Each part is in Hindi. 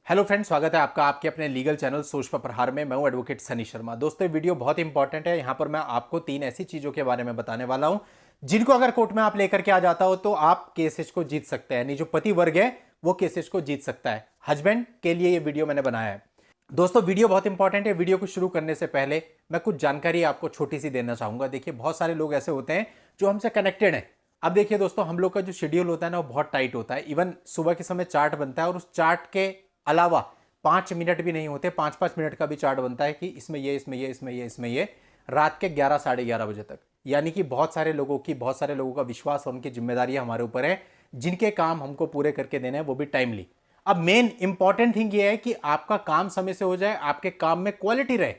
हेलो फ्रेंड्स, स्वागत है आपका आपके अपने लीगल चैनल सोच पर प्रहार में। मैं हूं एडवोकेट सनी शर्मा। दोस्तों, ये वीडियो बहुत इंपॉर्टेंट है। यहां पर मैं आपको 3 ऐसी चीजों के बारे में बताने वाला हूं जिनको अगर कोर्ट में आप लेकर के आ जाता हो तो आप केसेस को जीत सकते हैं। यानी जो पति वर्ग है वो केसेस को जीत सकता है। हस्बैंड के लिए ये वीडियो मैंने बनाया है। दोस्तों, वीडियो बहुत इंपॉर्टेंट है। वीडियो को शुरू करने से पहले मैं कुछ जानकारी आपको छोटी सी देना चाहूंगा। देखिए, बहुत सारे लोग ऐसे होते हैं जो हमसे कनेक्टेड हैं। अब देखिए दोस्तों, हम लोग का जो शेड्यूल होता है ना, वो बहुत टाइट होता है। इवन सुबह के समय चार्ट बनता है और उस चार्ट के अलावा 5 मिनट भी नहीं होते, 5-5 मिनट का भी चार्ट बनता है कि इसमें ये, इसमें ये, इसमें ये, इसमें ये, रात के 11 साढ़े 11 बजे तक। यानी कि बहुत सारे लोगों का विश्वास और उनकी जिम्मेदारियां हमारे ऊपर है, जिनके काम हमको पूरे करके देने हैं, वो भी टाइमली। अब मेन इंपॉर्टेंट थिंग ये है कि आपका काम समय से हो जाए, आपके काम में क्वालिटी रहे।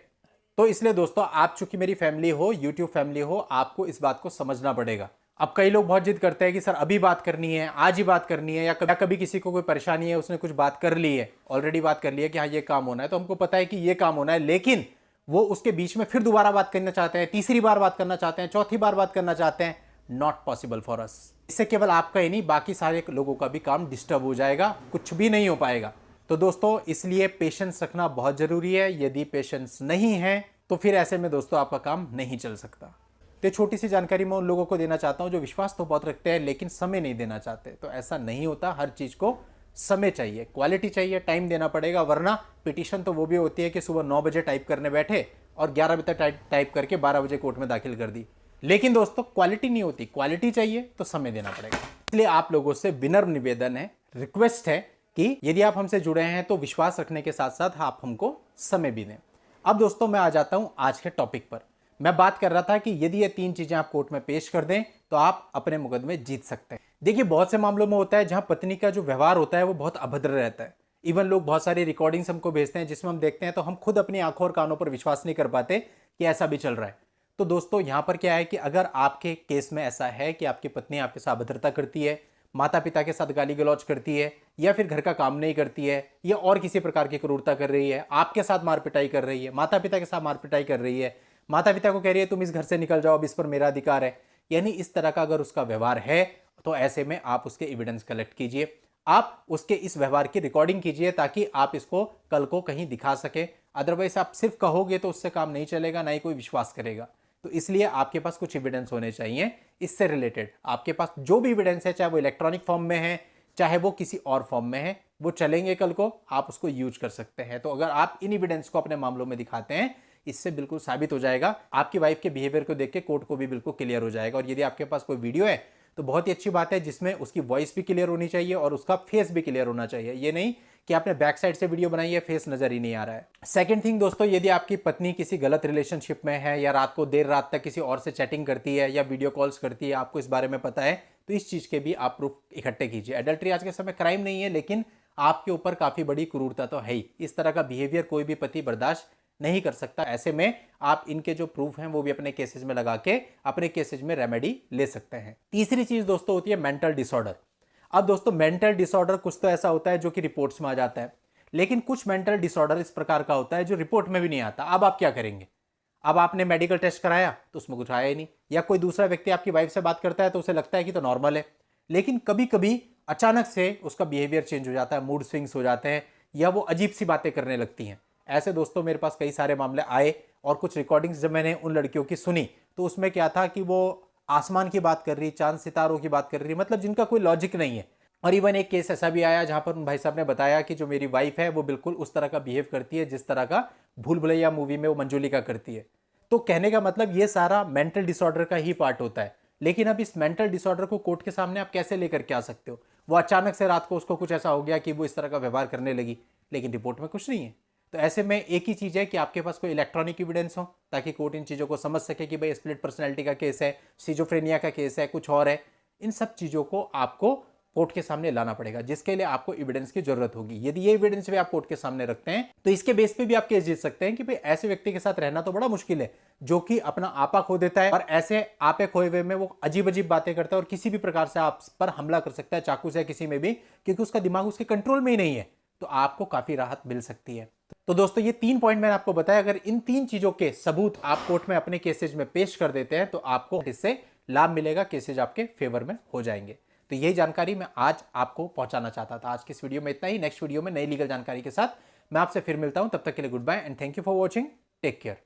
तो इसलिए दोस्तों, आप चूंकि मेरी फैमिली हो, यूट्यूब फैमिली हो, आपको इस बात को समझना पड़ेगा। अब कई लोग बहुत जिद करते हैं कि सर अभी बात करनी है, आज ही बात करनी है, या कभी किसी को कोई परेशानी है, उसने कुछ बात कर ली है, ऑलरेडी बात कर ली है कि हाँ ये काम होना है, तो हमको पता है कि ये काम होना है, लेकिन वो उसके बीच में फिर दोबारा बात करना चाहते हैं, तीसरी बार बात करना चाहते हैं, चौथी बार बात करना चाहते हैं। Not possible for us. इससे केवल आपका ही नहीं, बाकी सारे लोगों का भी काम डिस्टर्ब हो जाएगा, कुछ भी नहीं हो पाएगा। तो दोस्तों, इसलिए पेशेंस रखना बहुत जरूरी है। यदि पेशेंस नहीं है तो फिर ऐसे में दोस्तों आपका काम नहीं चल सकता। तो छोटी सी जानकारी मैं उन लोगों को देना चाहता हूं जो विश्वास तो बहुत रखते हैं लेकिन समय नहीं देना चाहते। तो ऐसा नहीं होता, हर चीज को समय चाहिए, क्वालिटी चाहिए, टाइम देना पड़ेगा। वरना पिटीशन तो वो भी होती है कि सुबह 9 बजे टाइप करने बैठे और 11 बजे तक टाइप करके 12 बजे कोर्ट में दाखिल कर दी। लेकिन दोस्तों, क्वालिटी नहीं होती। क्वालिटी चाहिए तो समय देना पड़ेगा। इसलिए आप लोगों से विनम्र निवेदन है, रिक्वेस्ट है कि यदि आप हमसे जुड़े हैं तो विश्वास रखने के साथ साथ आप हमको समय भी दें। अब दोस्तों, मैं आ जाता हूं आज के टॉपिक पर। मैं बात कर रहा था कि यदि ये 3 चीजें आप कोर्ट में पेश कर दें तो आप अपने मुकदमे जीत सकते हैं। देखिए, बहुत से मामलों में होता है जहां पत्नी का जो व्यवहार होता है वो बहुत अभद्र रहता है। इवन लोग बहुत सारी रिकॉर्डिंग्स हमको भेजते हैं जिसमें हम देखते हैं तो हम खुद अपनी आंखों और कानों पर विश्वास नहीं कर पाते कि ऐसा भी चल रहा है। तो दोस्तों, यहां पर क्या है कि अगर आपके केस में ऐसा है कि आपकी पत्नी आपके साथ अभद्रता करती है, माता पिता के साथ गाली गलौज करती है, या फिर घर का काम नहीं करती है, या और किसी प्रकार की क्रूरता कर रही है, आपके साथ मारपिटाई कर रही है, माता पिता के साथ मारपिटाई कर रही है, माता पिता को कह रही है तुम इस घर से निकल जाओ, अब इस पर मेरा अधिकार है, यानी इस तरह का अगर उसका व्यवहार है, तो ऐसे में आप उसके एविडेंस कलेक्ट कीजिए। आप उसके इस व्यवहार की रिकॉर्डिंग कीजिए ताकि आप इसको कल को कहीं दिखा सके। अदरवाइज आप सिर्फ कहोगे तो उससे काम नहीं चलेगा, ना ही कोई विश्वास करेगा। तो इसलिए आपके पास कुछ एविडेंस होने चाहिए इससे रिलेटेड। आपके पास जो भी एविडेंस है, चाहे वो इलेक्ट्रॉनिक फॉर्म में है, चाहे वो किसी और फॉर्म में है, वो चलेंगे कल को, आप उसको यूज कर सकते हैं। तो अगर आप इन एविडेंस को अपने मामलों में दिखाते हैं, इससे बिल्कुल साबित हो जाएगा, आपकी वाइफ के बिहेवियर को देख के कोर्ट को भी बिल्कुल क्लियर हो जाएगा। और यदि आपके पास कोई वीडियो है तो बहुत ही अच्छी बात है, जिसमें उसकी वॉइस भी क्लियर होनी चाहिए और उसका फेस भी क्लियर होना चाहिए। ये नहीं कि आपने बैक साइड से वीडियो बनाई है, फेस नजर ही नहीं आ रहा है। सेकंड थिंग दोस्तों, यदि आपकी पत्नी किसी गलत रिलेशनशिप में है, या रात को देर रात तक किसी और से चैटिंग करती है या वीडियो कॉल्स करती है, आपको इस बारे में पता है, तो इस चीज के भी आप प्रूफ इकट्ठे कीजिए। एडल्ट्री आज के समय क्राइम नहीं है, लेकिन आपके ऊपर काफी बड़ी क्रूरता तो है ही। इस तरह का बिहेवियर कोई भी पति बर्दाश्त नहीं कर सकता। ऐसे में आप इनके जो प्रूफ हैं वो भी अपने केसेस में लगा के अपने केसेस में रेमेडी ले सकते हैं। तीसरी चीज दोस्तों होती है मेंटल डिसऑर्डर। अब दोस्तों, मेंटल डिसऑर्डर कुछ तो ऐसा होता है जो कि रिपोर्ट्स में आ जाता है, लेकिन कुछ मेंटल डिसऑर्डर इस प्रकार का होता है जो रिपोर्ट में भी नहीं आता। अब आप क्या करेंगे? अब आपने मेडिकल टेस्ट कराया तो उसमें कुछ आया ही नहीं, या कोई दूसरा व्यक्ति आपकी वाइफ से बात करता है तो उसे लगता है कि तो नॉर्मल है, लेकिन कभी कभी अचानक से उसका बिहेवियर चेंज हो जाता है, मूड स्विंग्स हो जाते हैं, या वो अजीब सी बातें करने लगती हैं। ऐसे दोस्तों मेरे पास कई सारे मामले आए, और कुछ रिकॉर्डिंग्स जब मैंने उन लड़कियों की सुनी तो उसमें क्या था कि वो आसमान की बात कर रही, चांद सितारों की बात कर रही, मतलब जिनका कोई लॉजिक नहीं है। और इवन एक केस ऐसा भी आया जहां पर उन भाई साहब ने बताया कि जो मेरी वाइफ है वो बिल्कुल उस तरह का बिहेव करती है जिस तरह का भूल भुलैया मूवी में वो मंजुलिका करती है। तो कहने का मतलब ये सारा मेंटल डिसऑर्डर का ही पार्ट होता है। लेकिन अब इस मेंटल डिसऑर्डर को कोर्ट के सामने आप कैसे लेकर के आ सकते हो? वो अचानक से रात को उसको कुछ ऐसा हो गया कि वो इस तरह का व्यवहार करने लगी, लेकिन रिपोर्ट में कुछ नहीं है। तो ऐसे में एक ही चीज है कि आपके पास कोई इलेक्ट्रॉनिक एविडेंस हो, ताकि कोर्ट इन चीजों को समझ सके कि भाई स्प्लिट पर्सनैलिटी का केस है, सिजोफ्रेनिया का केस है, कुछ और है। इन सब चीजों को आपको कोर्ट के सामने लाना पड़ेगा, जिसके लिए आपको एविडेंस की जरूरत होगी। यदि ये एविडेंस भी आप कोर्ट के सामने रखते हैं तो इसके बेस पे भी आप केस जीत सकते हैं कि भाई ऐसे व्यक्ति के साथ रहना तो बड़ा मुश्किल है, जो कि अपना आपा खो देता है, और ऐसे आपे खोए हुए में वो अजीब अजीब बातें करता है और किसी भी प्रकार से आप पर हमला कर सकता है, चाकू से, किसी में भी, क्योंकि उसका दिमाग उसके कंट्रोल में ही नहीं है। तो आपको काफी राहत मिल सकती है। तो दोस्तों, ये 3 पॉइंट मैंने आपको बताया। अगर इन 3 चीजों के सबूत आप कोर्ट में अपने केसेज में पेश कर देते हैं तो आपको इससे लाभ मिलेगा, केसेज आपके फेवर में हो जाएंगे। तो यही जानकारी मैं आज आपको पहुंचाना चाहता था। आज की इस वीडियो में इतना ही। नेक्स्ट वीडियो में नई लीगल जानकारी के साथ मैं आपसे फिर मिलता हूं। तब तक के लिए goodbye and thank you for watching. Take care.